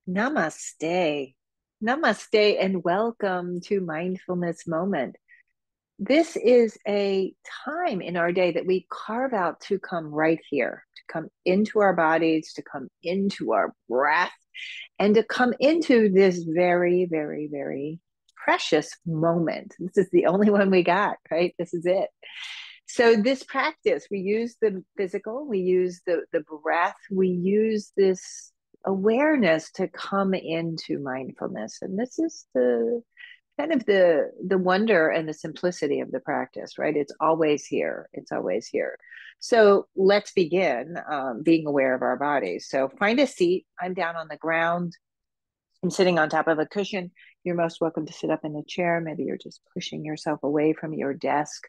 Namaste. Namaste and welcome to Mindfulness Moment. This is a time in our day that we carve out to come right here, to come into our bodies, to come into our breath, and to come into this very, very, very precious moment. This is the only one we got, right? This is it. So this practice, we use the physical, we use the breath, we use this awareness to come into mindfulness. And this is the kind of the wonder and the simplicity of the practice, right? It's always here. It's always here. So let's begin being aware of our bodies. So find a seat. I'm down on the ground. I'm sitting on top of a cushion. You're most welcome to sit up in a chair. Maybe you're just pushing yourself away from your desk.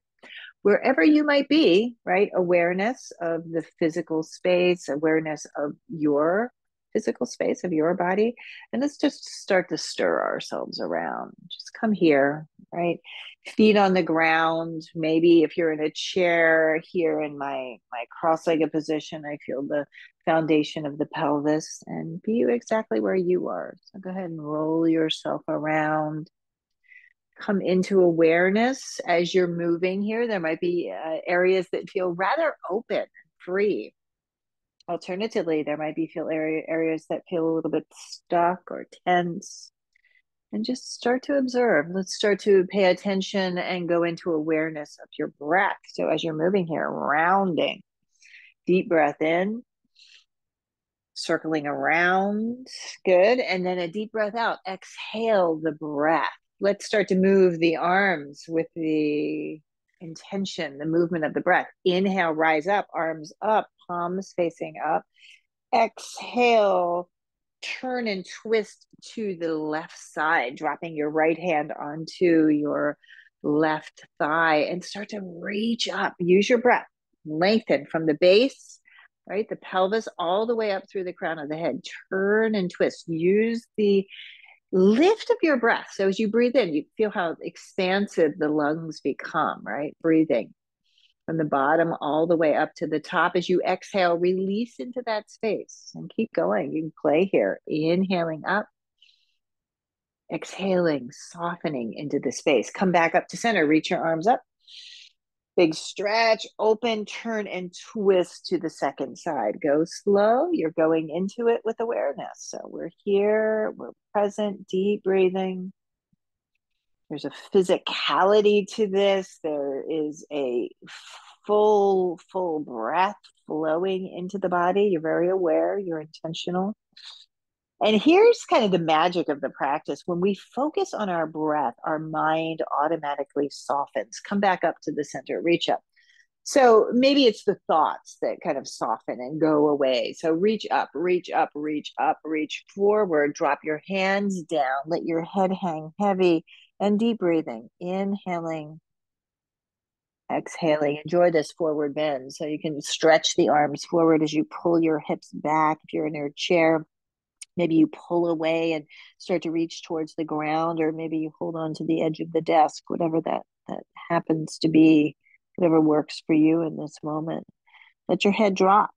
Wherever you might be, right? Awareness of the physical space, awareness of your physical space, of your body. And let's just start to stir ourselves around. Just come here, right? Feet on the ground. Maybe if you're in a chair here in my cross-legged position, I feel the foundation of the pelvis, and be exactly where you are. So go ahead and roll yourself around. Come into awareness as you're moving here. There might be areas that feel rather open, free. Alternatively, there might be areas that feel a little bit stuck or tense. And just start to observe. Let's start to pay attention and go into awareness of your breath. So as you're moving here, rounding, deep breath in, circling around. Good. And then a deep breath out. Exhale the breath. Let's start to move the arms with the intention, the movement of the breath. Inhale, rise up, arms up, palms facing up. Exhale, turn and twist to the left side, dropping your right hand onto your left thigh and start to reach up. Use your breath. Lengthen from the base, right? The pelvis all the way up through the crown of the head. Turn and twist. Use the lift of your breath. So as you breathe in, you feel how expansive the lungs become, right? Breathing from the bottom all the way up to the top. As you exhale, release into that space and keep going. You can play here. Inhaling up, exhaling, softening into the space. Come back up to center. Reach your arms up. Big stretch, open, turn, and twist to the second side. Go slow. You're going into it with awareness. So we're here, we're present, deep breathing. There's a physicality to this. There is a full breath flowing into the body. You're very aware, you're intentional. And here's kind of the magic of the practice. When we focus on our breath, our mind automatically softens. Come back up to the center, reach up. So maybe it's the thoughts that kind of soften and go away. So reach up, reach up, reach up, reach forward, drop your hands down, let your head hang heavy, and deep breathing, inhaling, exhaling. Enjoy this forward bend. So you can stretch the arms forward as you pull your hips back. If you're in your chair, maybe you pull away and start to reach towards the ground, or maybe you hold on to the edge of the desk, whatever that happens to be, whatever works for you in this moment. Let your head drop.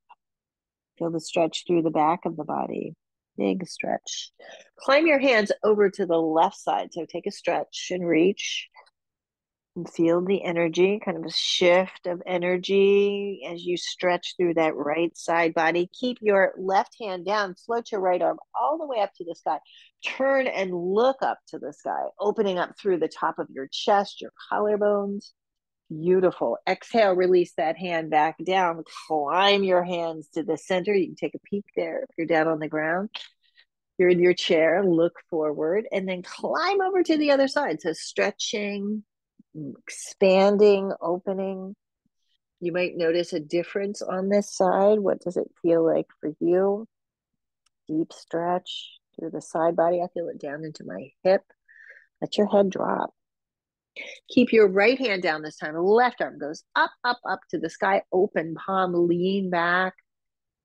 Feel the stretch through the back of the body. Big stretch. Climb your hands over to the left side. So take a stretch and reach. And feel the energy, kind of a shift of energy as you stretch through that right side body. Keep your left hand down, float your right arm all the way up to the sky. Turn and look up to the sky, opening up through the top of your chest, your collarbones. Beautiful. Exhale, release that hand back down. Climb your hands to the center. You can take a peek there if you're down on the ground. You're in your chair, look forward, and then climb over to the other side. So stretching, expanding, opening. You might notice a difference on this side. What does it feel like for you? Deep stretch through the side body. I feel it down into my hip. Let your head drop. Keep your right hand down this time. Left arm goes up, up, up to the sky. Open palm, lean back.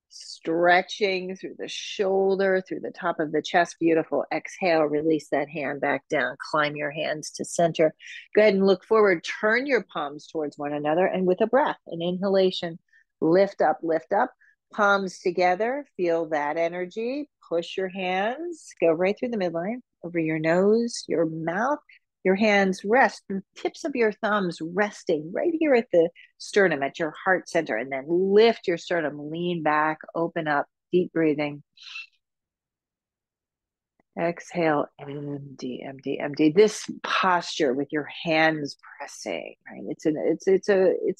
Stretching through the shoulder, through the top of the chest. Beautiful. Exhale, release that hand back down. Climb your hands to center. Go ahead and look forward. Turn your palms towards one another. And with a breath, an inhalation, lift up, lift up. Palms together, feel that energy. Push your hands, go right through the midline, over your nose, your mouth. Your hands rest, the tips of your thumbs resting right here at the sternum, at your heart center, and then lift your sternum, lean back, open up, deep breathing. Exhale, empty, empty, empty. This posture with your hands pressing, right? It's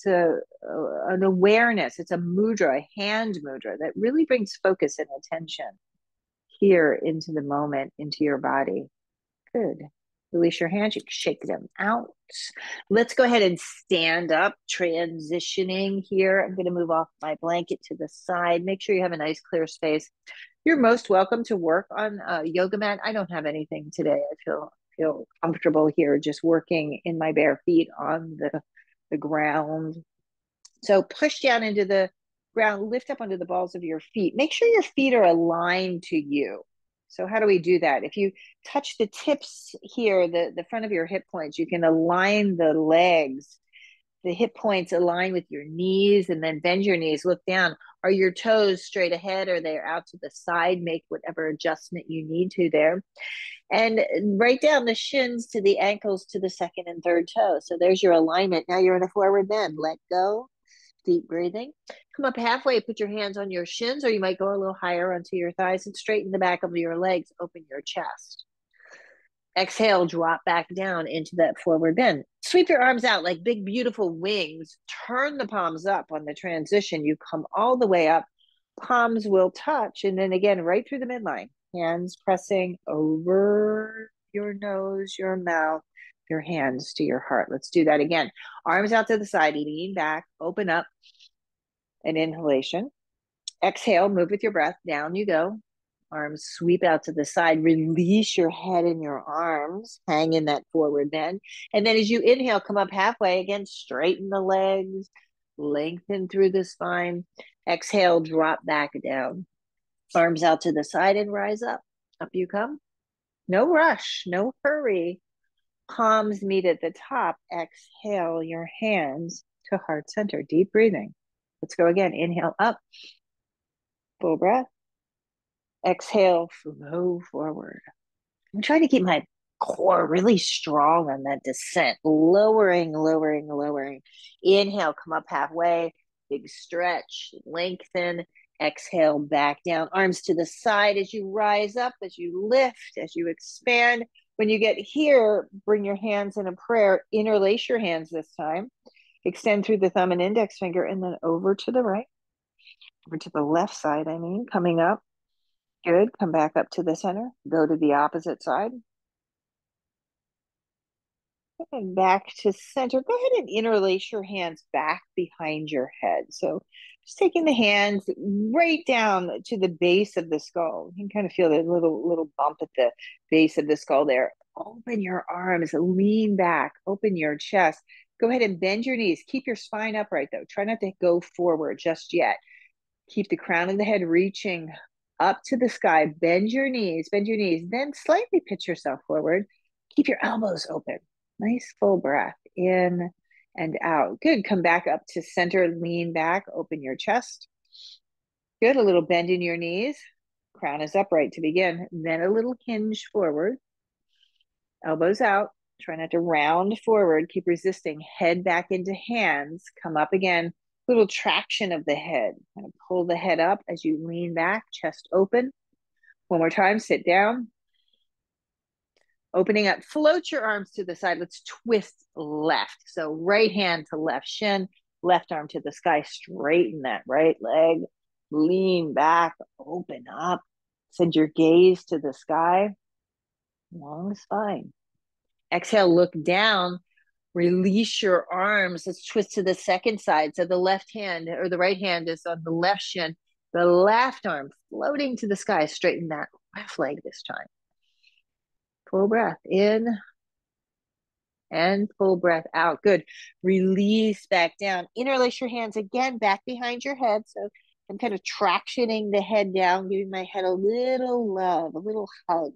an awareness. It's a mudra, a hand mudra that really brings focus and attention here into the moment, into your body. Good. Release your hands. You can shake them out. Let's go ahead and stand up, transitioning here. I'm going to move off my blanket to the side. Make sure you have a nice clear space. You're most welcome to work on a yoga mat. I don't have anything today. I feel comfortable here, just working in my bare feet on the ground. So push down into the ground, lift up onto the balls of your feet. Make sure your feet are aligned to you. So how do we do that? If you touch the tips here, the front of your hip points, you can align the legs. The hip points align with your knees, and then bend your knees, look down. Are your toes straight ahead or they're out to the side? Make whatever adjustment you need to there. And right down the shins to the ankles to the second and third toe. So there's your alignment. Now you're in a forward bend. Let go. Deep breathing. Come up halfway, put your hands on your shins, or you might go a little higher onto your thighs and straighten the back of your legs. Open your chest. Exhale, drop back down into that forward bend. Sweep your arms out like big, beautiful wings. Turn the palms up on the transition. You come all the way up. Palms will touch. And then again, right through the midline. Hands pressing over your nose, your mouth, your hands to your heart. Let's do that again. Arms out to the side. Lean back. Open up. An inhalation. Exhale, move with your breath. Down you go. Arms sweep out to the side. Release your head and your arms. Hang in that forward bend. And then as you inhale, come up halfway. Again, straighten the legs. Lengthen through the spine. Exhale, drop back down. Arms out to the side and rise up. Up you come. No rush, no hurry. Palms meet at the top. Exhale your hands to heart center. Deep breathing. Let's go again. Inhale up. Full breath. Exhale, flow forward. I'm trying to keep my core really strong on that descent. Lowering, lowering, lowering. Inhale, come up halfway. Big stretch, lengthen. Exhale, back down. Arms to the side as you rise up, as you lift, as you expand. When you get here, bring your hands in a prayer. Interlace your hands this time. Extend through the thumb and index finger, and then over to the right. Over to the left side, coming up. Good. Come back up to the center. Go to the opposite side. And back to center. Go ahead and interlace your hands back behind your head. So just taking the hands right down to the base of the skull. You can kind of feel that little bump at the base of the skull there. Open your arms, lean back, open your chest. Go ahead and bend your knees. Keep your spine upright though. Try not to go forward just yet. Keep the crown of the head reaching up to the sky. Bend your knees, then slightly pitch yourself forward. Keep your elbows open. Nice full breath in and out. Good. Come back up to center, lean back, open your chest. Good. A little bend in your knees. Crown is upright to begin. Then a little hinge forward. Elbows out. Try not to round forward. Keep resisting. Head back into hands. Come up again. Little traction of the head. Kind of pull the head up as you lean back, chest open. One more time, sit down. Opening up, float your arms to the side. Let's twist left. So right hand to left shin, left arm to the sky. Straighten that right leg. Lean back, open up. Send your gaze to the sky. Long spine. Exhale, look down. Release your arms. Let's twist to the second side. So the left hand or the right hand is on the left shin. The left arm floating to the sky. Straighten that left leg this time. Full breath in and full breath out. Good. Release back down. Interlace your hands again back behind your head. So I'm kind of tractioning the head down, giving my head a little love, a little hug.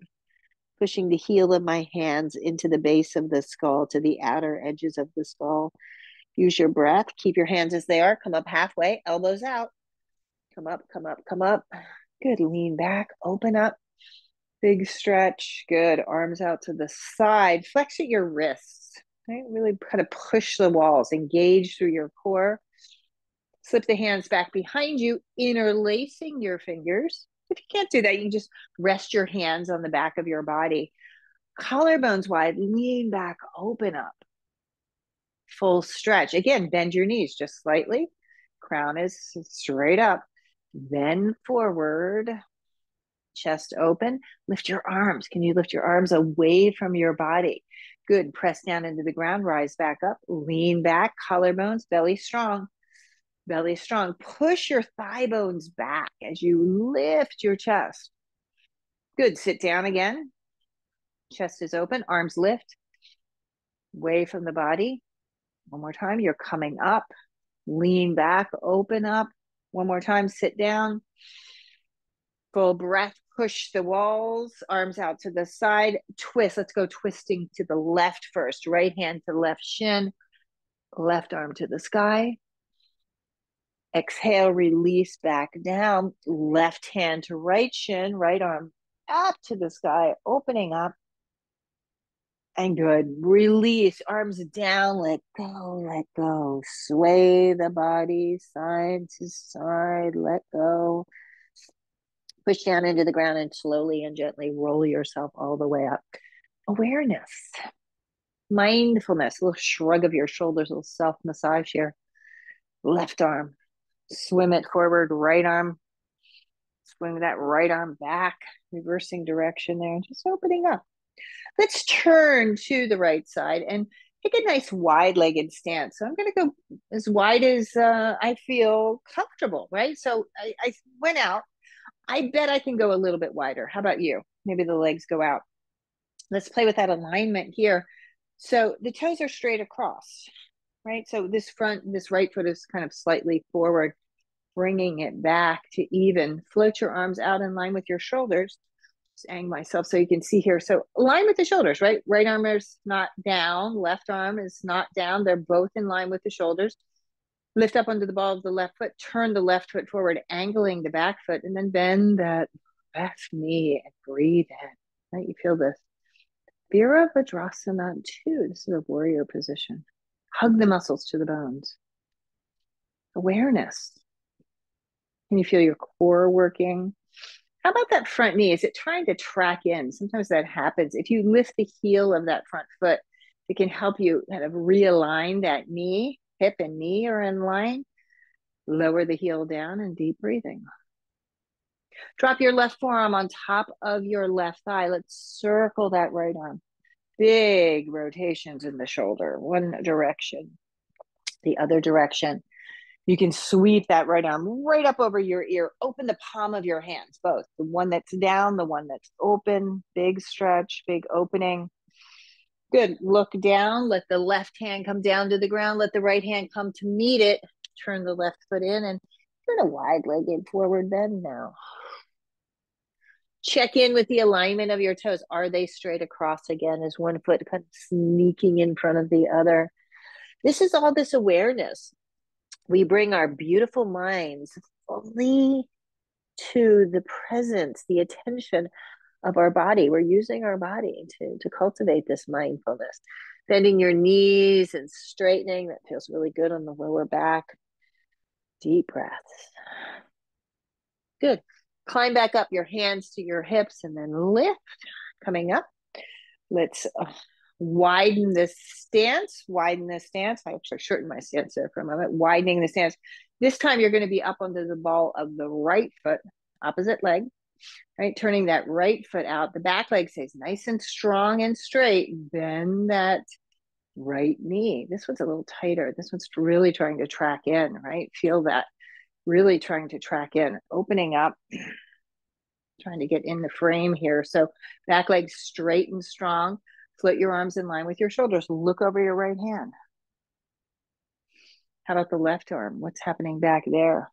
Pushing the heel of my hands into the base of the skull, to the outer edges of the skull. Use your breath. Keep your hands as they are. Come up halfway, elbows out. Come up, come up, come up. Good. Lean back, open up. Big stretch. Good. Arms out to the side. Flex at your wrists. Right? Really kind of push the walls. Engage through your core. Slip the hands back behind you, interlacing your fingers. If you can't do that, you can just rest your hands on the back of your body. Collarbones wide. Lean back, open up. Full stretch. Again, bend your knees just slightly. Crown is straight up. Then forward, chest open. Lift your arms. Can you lift your arms away from your body? Good. Press down into the ground. Rise back up. Lean back. Collarbones. Belly strong. Belly strong. Push your thigh bones back as you lift your chest. Good. Sit down again. Chest is open. Arms lift. Away from the body. One more time. You're coming up. Lean back. Open up. One more time. Sit down. Full breath, push the walls, arms out to the side, twist. Let's go twisting to the left first. Right hand to left shin, left arm to the sky. Exhale, release back down. Left hand to right shin, right arm up to the sky, opening up. And good. Release, arms down, let go, let go. Sway the body side to side, let go. Push down into the ground and slowly and gently roll yourself all the way up. Awareness, mindfulness, a little shrug of your shoulders, a little self massage here. Left arm, swim it forward, right arm, swing that right arm back, reversing direction there, and just opening up. Let's turn to the right side and take a nice wide-legged stance. So I'm going to go as wide as I feel comfortable, right? So I went out. I bet I can go a little bit wider. How about you? Maybe the legs go out. Let's play with that alignment here. So the toes are straight across, right? So this right foot is kind of slightly forward, bringing it back to even. Float your arms out in line with your shoulders. Just angle myself so you can see here. So align with the shoulders, right? Right arm is not down. Left arm is not down. They're both in line with the shoulders. Lift up under the ball of the left foot, turn the left foot forward, angling the back foot, and then bend that left knee and breathe in. Right? You feel this. Virabhadrasana 2. This is a warrior position. Hug the muscles to the bones. Awareness. Can you feel your core working? How about that front knee? Is it trying to track in? Sometimes that happens. If you lift the heel of that front foot, it can help you kind of realign that knee. Hip and knee are in line. Lower the heel down and deep breathing. Drop your left forearm on top of your left thigh. Let's circle that right arm. Big rotations in the shoulder. One direction, the other direction. You can sweep that right arm right up over your ear. Open the palm of your hands, both. The one that's down, the one that's open. Big stretch, big opening. Good. Look down. Let the left hand come down to the ground. Let the right hand come to meet it. Turn the left foot in and turn a wide-legged forward bend now. Check in with the alignment of your toes. Are they straight across again? Is one foot kind of sneaking in front of the other? This is all this awareness. We bring our beautiful minds fully to the presence, the attention of our body. We're using our body to cultivate this mindfulness. Bending your knees and straightening. That feels really good on the lower back. Deep breaths. Good. Climb back up, your hands to your hips, and then lift. Coming up. Let's widen this stance. Widen this stance. I actually shortened my stance there for a moment. Widening the stance. This time you're going to be up onto the ball of the right foot, opposite leg. Right, turning that right foot out. The back leg stays nice and strong and straight. Bend that right knee. This one's a little tighter. This one's really trying to track in, right? Feel that. Really trying to track in. Opening up. Trying to get in the frame here. So back leg straight and strong. Float your arms in line with your shoulders. Look over your right hand. How about the left arm? What's happening back there?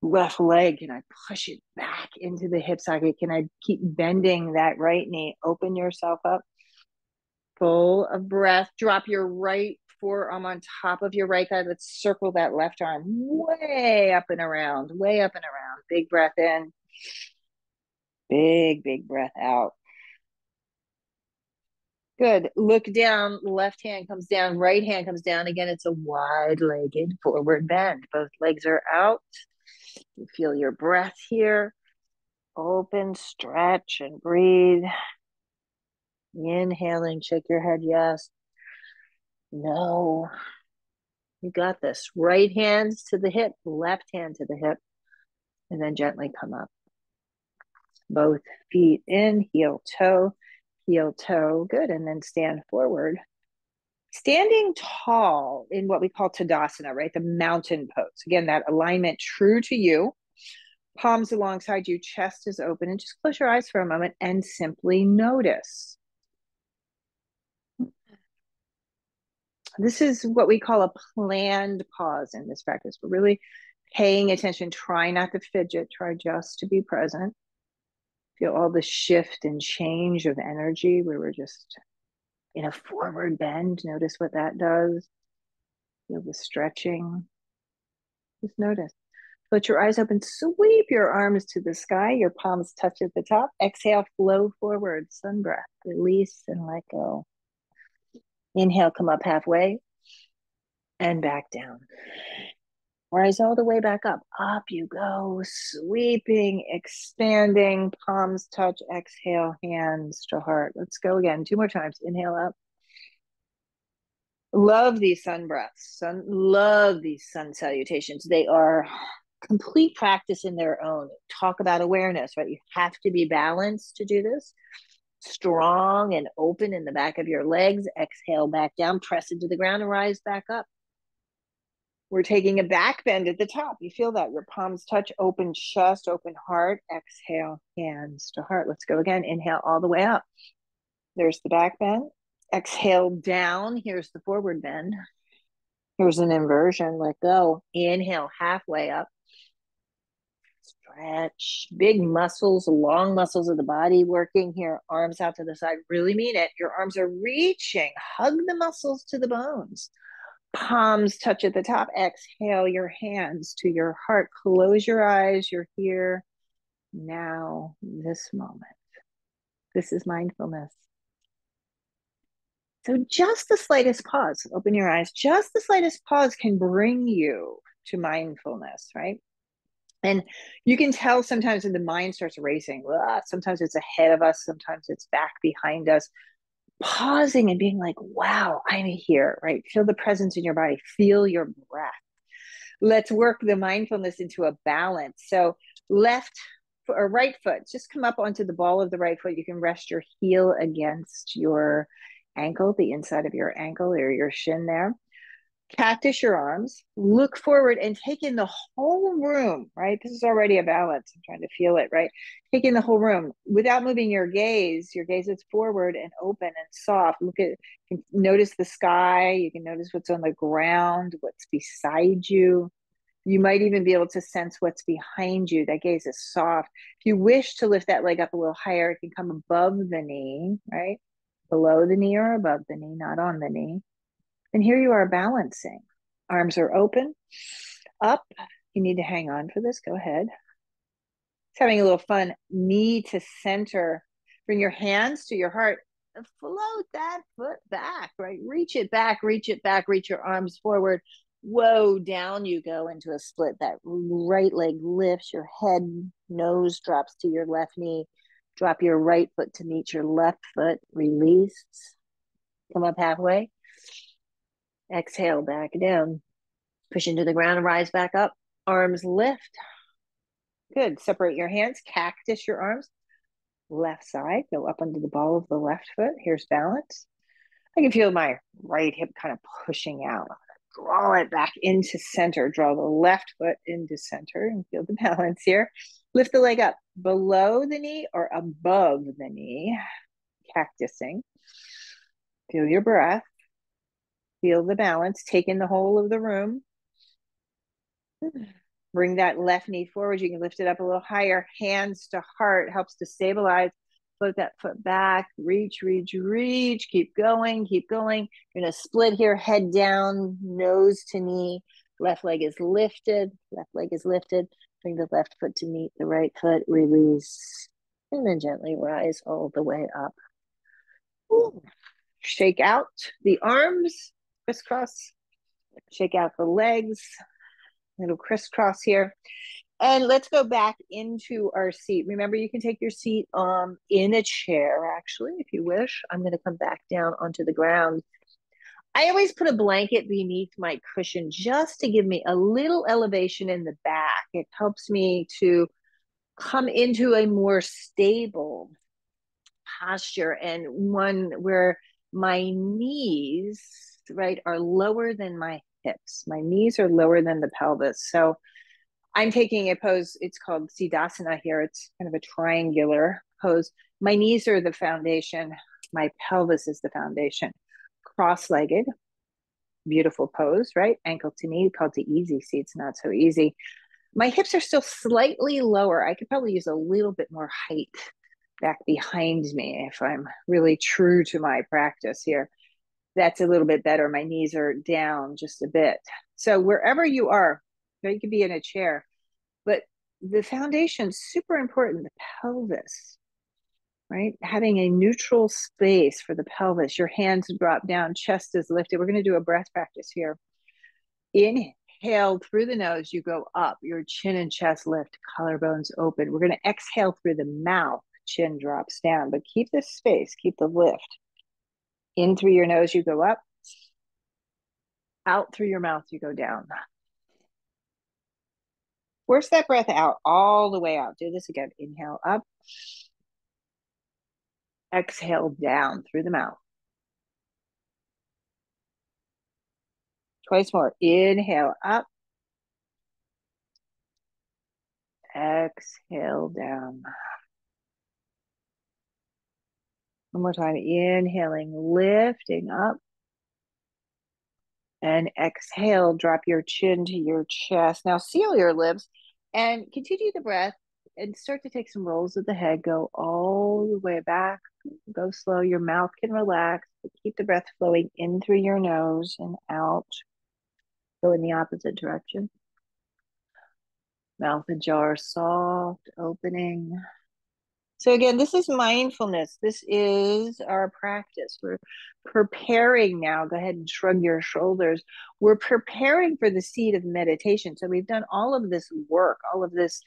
Left leg, can I push it back into the hip socket? Can I keep bending that right knee? Open yourself up. Full of breath. Drop your right forearm on top of your right thigh. Let's circle that left arm way up and around, way up and around. Big breath in. Big breath out. Good. Look down. Left hand comes down. Right hand comes down. Again, it's a wide-legged forward bend. Both legs are out. You feel your breath here. Open, stretch, and breathe. Inhaling, shake your head, yes. No. You got this. Right hand to the hip, left hand to the hip, and then gently come up. Both feet in, heel, toe. Good. And then stand forward. Standing tall in what we call Tadasana, right? The mountain pose. Again, that alignment true to you. Palms alongside you, chest is open, and just close your eyes for a moment and simply notice. This is what we call a planned pause in this practice. We're really paying attention. Try not to fidget. Try just to be present. Feel all the shift and change of energy where we're just in a forward bend. Notice what that does. Feel the stretching. Just notice. Let your eyes open. Sweep your arms to the sky. Your palms touch at the top. Exhale, flow forward. Sun breath. Release and let go. Inhale, come up halfway and back down. Rise all the way back up. Up you go. Sweeping, expanding. Palms touch. Exhale, hands to heart. Let's go again. 2 more times. Inhale up. Love these sun breaths. Love these sun salutations. They are complete practice in their own. Talk about awareness, right? You have to be balanced to do this. Strong and open in the back of your legs. Exhale back down, press into the ground and rise back up. We're taking a back bend at the top. You feel that? Your palms touch, open chest, open heart. Exhale, hands to heart. Let's go again. Inhale all the way up. There's the back bend. Exhale down. Here's the forward bend. Here's an inversion. Let go. Inhale halfway up. Stretch. Big muscles, long muscles of the body working here. Arms out to the side. Really mean it. Your arms are reaching. Hug the muscles to the bones. Palms touch at the top. Exhale your hands to your heart. Close your eyes. You're here now, this moment. This is mindfulness. So just the slightest pause, open your eyes, just the slightest pause can bring you to mindfulness, right? And you can tell sometimes when the mind starts racing, sometimes it's ahead of us, sometimes it's back behind us. Pausing and being like, wow, I'm here, right? Feel the presence in your body, feel your breath. Let's work the mindfulness into a balance. So left or right foot, just come up onto the ball of the right foot. You can rest your heel against your ankle, the inside of your ankle or your shin there. Cactus your arms, look forward and take in the whole room, right? This is already a balance. I'm trying to feel it, right? Take in the whole room without moving your gaze. Your gaze is forward and open and soft. Look at, notice the sky. You can notice what's on the ground, what's beside you. You might even be able to sense what's behind you. That gaze is soft. If you wish to lift that leg up a little higher, it can come above the knee, right? Below the knee or above the knee, not on the knee. And here you are balancing. Arms are open, up. You need to hang on for this. Go ahead. It's having a little fun. Knee to center. Bring your hands to your heart. Float that foot back, right? Reach it back, reach it back, reach your arms forward. Whoa, down you go into a split. That right leg lifts, your head, nose drops to your left knee. Drop your right foot to meet your left foot. Release. Come up halfway. Exhale back down. Push into the ground and rise back up. Arms lift. Good. Separate your hands. Cactus your arms. Left side. Go up under the ball of the left foot. Here's balance. I can feel my right hip kind of pushing out. Draw it back into center. Draw the left foot into center and feel the balance here. Lift the leg up below the knee or above the knee. Cactusing. Feel your breath. Feel the balance. Take in the whole of the room. Bring that left knee forward. You can lift it up a little higher. Hands to heart helps to stabilize. float that foot back, reach, reach, reach, keep going, keep going. You're gonna split here, head down, nose to knee, left leg is lifted, left leg is lifted. Bring the left foot to meet the right foot, release, and then gently rise all the way up. Ooh. Shake out the arms, crisscross, shake out the legs, little crisscross here. And let's go back into our seat. Remember, you can take your seat in a chair, actually, if you wish. I'm going to come back down onto the ground. I always put a blanket beneath my cushion just to give me a little elevation in the back. It helps me to come into a more stable posture and one where my knees, right, are lower than my hips. My knees are lower than the pelvis. So I'm taking a pose, it's called Siddhasana here. It's kind of a triangular pose. My knees are the foundation. My pelvis is the foundation. Cross-legged, beautiful pose, right? Ankle to knee, called the easy seats, not so easy. My hips are still slightly lower. I could probably use a little bit more height back behind me if I'm really true to my practice here. That's a little bit better. My knees are down just a bit. So wherever you are, you could be in a chair, but the foundation's super important, the pelvis, right? Having a neutral space for the pelvis. Your hands drop down, chest is lifted. We're going to do a breath practice here. Inhale through the nose, you go up, your chin and chest lift, collarbones open. We're going to exhale through the mouth, chin drops down, but keep this space, keep the lift. In through your nose, you go up. Out through your mouth, you go down. Force that breath out, all the way out. Do this again. Inhale up. Exhale down through the mouth. Twice more. Inhale up. Exhale down. One more time. Inhaling, lifting up. And exhale, drop your chin to your chest. Now seal your lips and continue the breath and start to take some rolls of the head. Go all the way back. Go slow. Your mouth can relax, but keep the breath flowing in through your nose and out. Go in the opposite direction. Mouth and jaw are soft, opening. So again, this is mindfulness. This is our practice. We're preparing now. Go ahead and shrug your shoulders. We're preparing for the seat of meditation. So we've done all of this work, all of this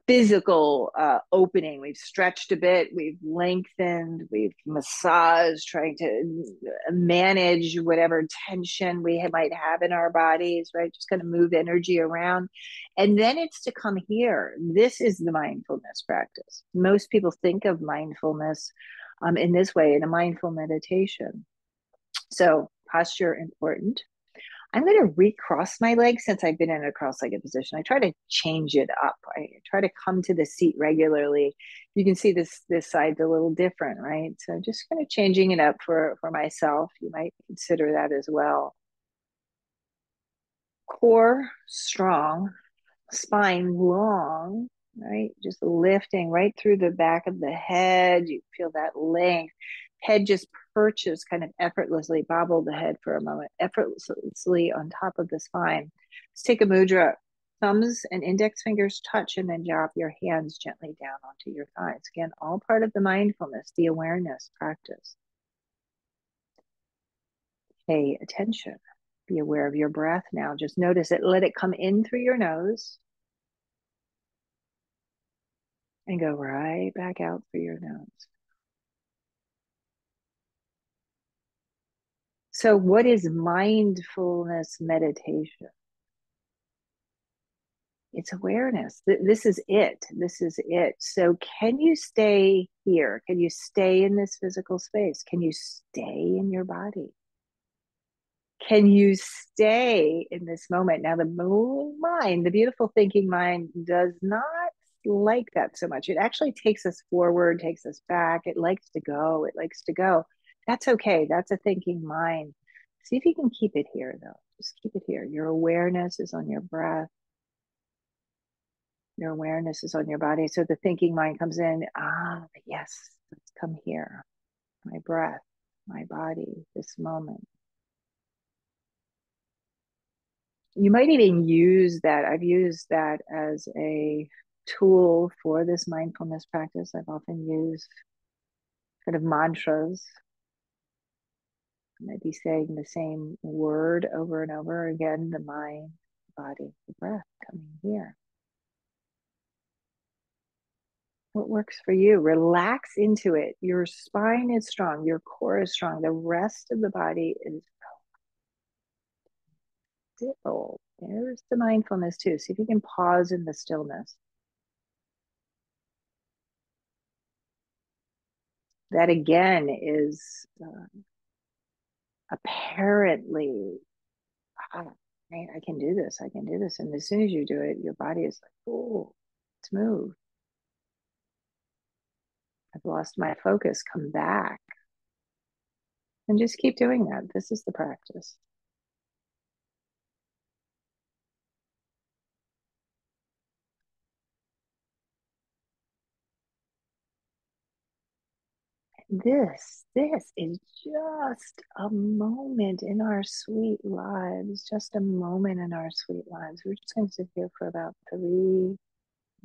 physical opening. We've stretched a bit, we've lengthened, we've massaged, trying to manage whatever tension we might have in our bodies, right? Just kind of move energy around. And then it's to come here. This is the mindfulness practice. Most people think of mindfulness in this way, in a mindful meditation. So posture important. I'm going to recross my legs since I've been in a cross-legged position. I try to change it up. I try to come to the seat regularly. You can see this side's a little different, right? So just kind of changing it up for myself. You might consider that as well. Core strong, spine long, right? Just lifting right through the back of the head. You feel that length. Head just perches kind of effortlessly, bobble the head for a moment, effortlessly on top of the spine. Let's take a mudra. Thumbs and index fingers touch and then drop your hands gently down onto your thighs. Again, all part of the mindfulness, the awareness practice. Pay attention. Be aware of your breath now. Just notice it. Let it come in through your nose and go right back out through your nose. So what is mindfulness meditation? It's awareness. This is it. This is it. So can you stay here? Can you stay in this physical space? Can you stay in your body? Can you stay in this moment? Now, the mind, the beautiful thinking mind, does not like that so much. It actually takes us forward, takes us back. It likes to go. It likes to go. That's okay. That's a thinking mind. See if you can keep it here, though. Just keep it here. Your awareness is on your breath. Your awareness is on your body. So the thinking mind comes in. Ah, yes, Let's come here. My breath, my body, this moment. You might even use that. I've used that as a tool for this mindfulness practice. I've often used kind of mantras. I might be saying the same word over and over again, the mind, the body, the breath coming here. What works for you? Relax into it. Your spine is strong. Your core is strong. The rest of the body is still. There's the mindfulness too. See if you can pause in the stillness. That again is apparently, right, I can do this. I can do this. And as soon as you do it, your body is like, oh, let's move. I've lost my focus. Come back. And just keep doing that. This is the practice. This is just a moment in our sweet lives, just a moment in our sweet lives. We're just going to sit here for about 3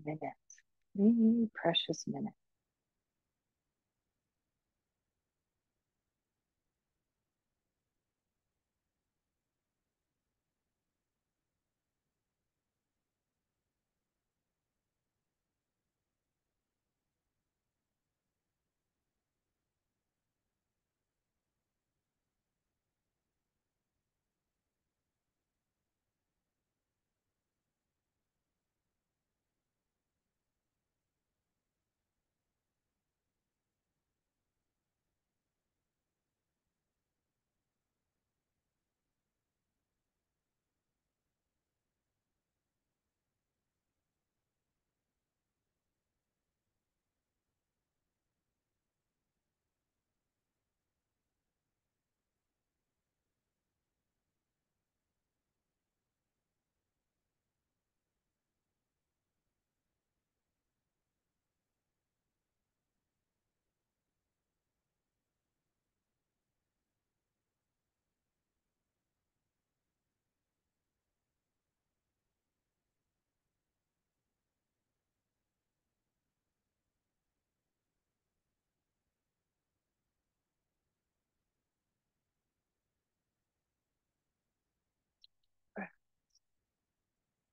minutes, 3 precious minutes.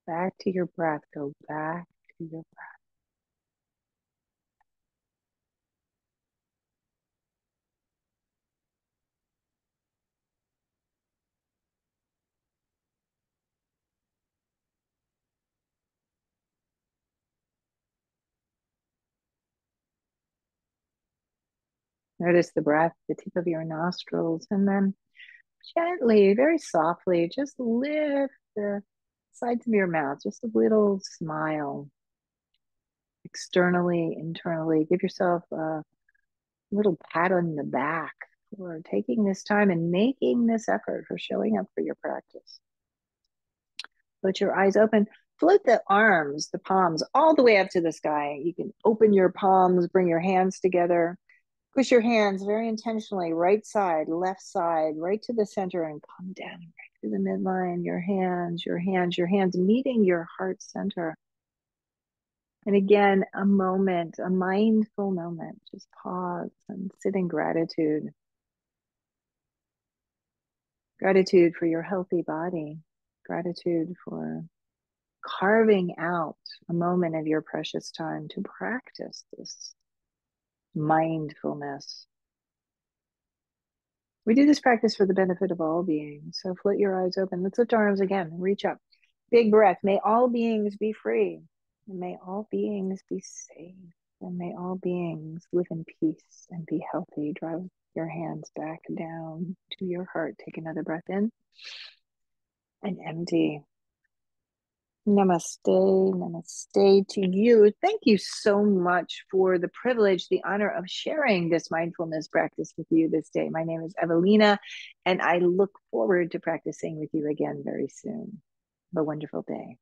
Back to your breath. Go back to your breath. Notice the breath, the tip of your nostrils, and then gently, very softly, just lift the sides of your mouth, just a little smile externally, internally. Give yourself a little pat on the back for taking this time and making this effort, for showing up for your practice. Put your eyes open, float the arms, the palms, all the way up to the sky. You can open your palms, bring your hands together. Push your hands very intentionally, right side, left side, right to the center, and come down right to the midline. Your hands, your hands, your hands meeting your heart center. And again, a moment, a mindful moment. Just pause and sit in gratitude. Gratitude for your healthy body. Gratitude for carving out a moment of your precious time to practice this mindfulness. We do this practice for the benefit of all beings. So float your eyes open. Let's lift our arms again. Reach up. Big breath. May all beings be free. And may all beings be safe. And may all beings live in peace and be healthy. Drive your hands back down to your heart. Take another breath in and empty. Namaste, namaste to you. Thank you so much for the privilege, the honor of sharing this mindfulness practice with you this day. My name is Evalena, and I look forward to practicing with you again very soon. Have a wonderful day.